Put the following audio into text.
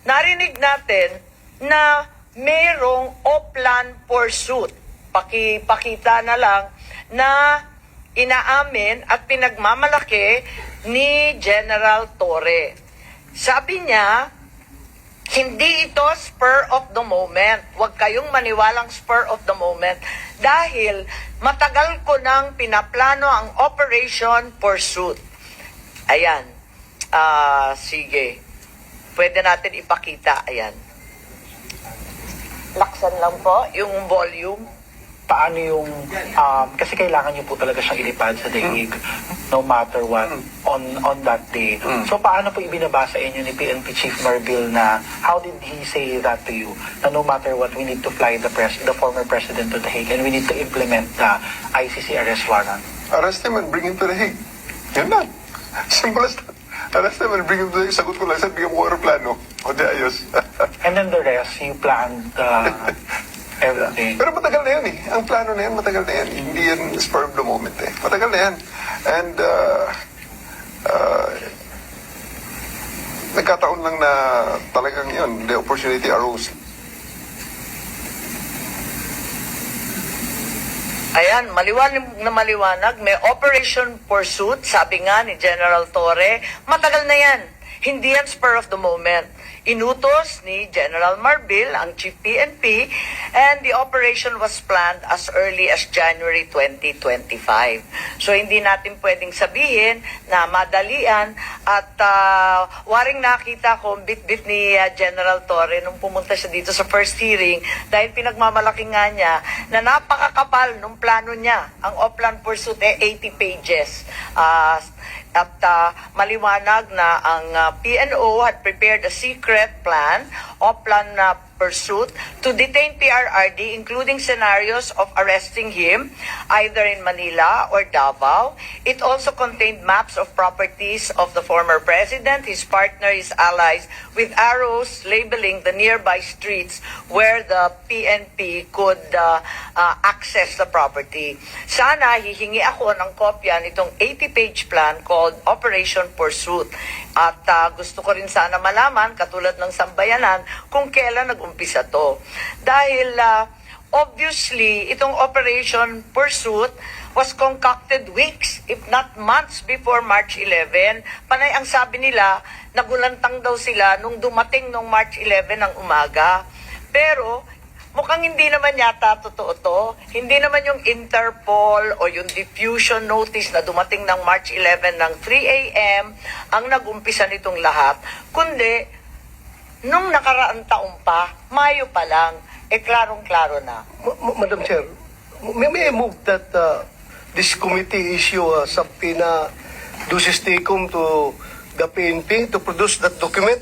narinig natin na mayroong Oplan pursuit. Pakita na lang na inaamin at pinagmamalaki ni General Torre. Sabi niya, hindi ito spur of the moment. Huwag kayong maniwalang spur of the moment dahil matagal ko nang pinaplano ang Operation Pursuit. Ayan. Sige. Pwede natin ipakita. Ayan. Laksan lang po yung volume. Paano yung, kasi kailangan nyo po talaga siyang ilipad sa daig no matter what on that day. So paano po ibinabasa inyo ni PNP Chief Marbil na how did he say that to you? Na no matter what, we need to fly the former president to The Hague and we need to implement the ICC arrest warrant. Arrest him and bring him to The Hague. Yun lang. Simple as that. Arrest him and bring him to The Hague. Sagot ko lang, sir, bigyan mo aeroplano. O di ayos. And then the rest, you planned everything. Pero matagal na yan eh. Ang plano na yan, matagal na yan. Hindi yan spur of the moment eh. Matagal na yan. And nagkataon lang na talagang yun, the opportunity arose. Ayan, maliwanag, may Operation Pursuit, sabi nga ni General Torre, matagal na yan. Hindi yan spur of the moment. Inutos ni General Marbil, ang Chief PNP, and the operation was planned as early as January 2025. So hindi natin pwedeng sabihin na madalian at waring nakita ko bit-bit ni General Torre nung pumunta siya dito sa first hearing dahil pinagmamalaki nga niya na napakakapal nung plano niya. Ang Oplan Pursuit 80 pages. At maliwanag na ang PNO had prepared a secret plan, Oplan Pursuit, to detain PRRD, including scenarios of arresting him either in Manila or Davao. It also contained maps of properties of the former president, his partner, his allies, with arrows labeling the nearby streets where the PNP could access the property. Sana hihingi ako ng kopya nitong 80-page plan called Operation Pursuit. At gusto ko rin sana malaman, katulad ng sambayanan, kung kailan nag-umpisa to. Dahil obviously, itong Operation Pursuit was concocted weeks, if not months before March 11. Panay ang sabi nila, nagulantang daw sila nung dumating nung March 11 ng umaga. Pero mukhang hindi naman yata totoo to. Hindi naman yung Interpol o yung diffusion notice na dumating ng March 11 ng 3 a.m. ang nag-umpisa nitong lahat. Kundi, nung nakaraang taon pa, Mayo pa lang, klarong-klaro na. Madam Chair, may I move that this committee issue a subpoena ducis tecum to the PNP to produce that document?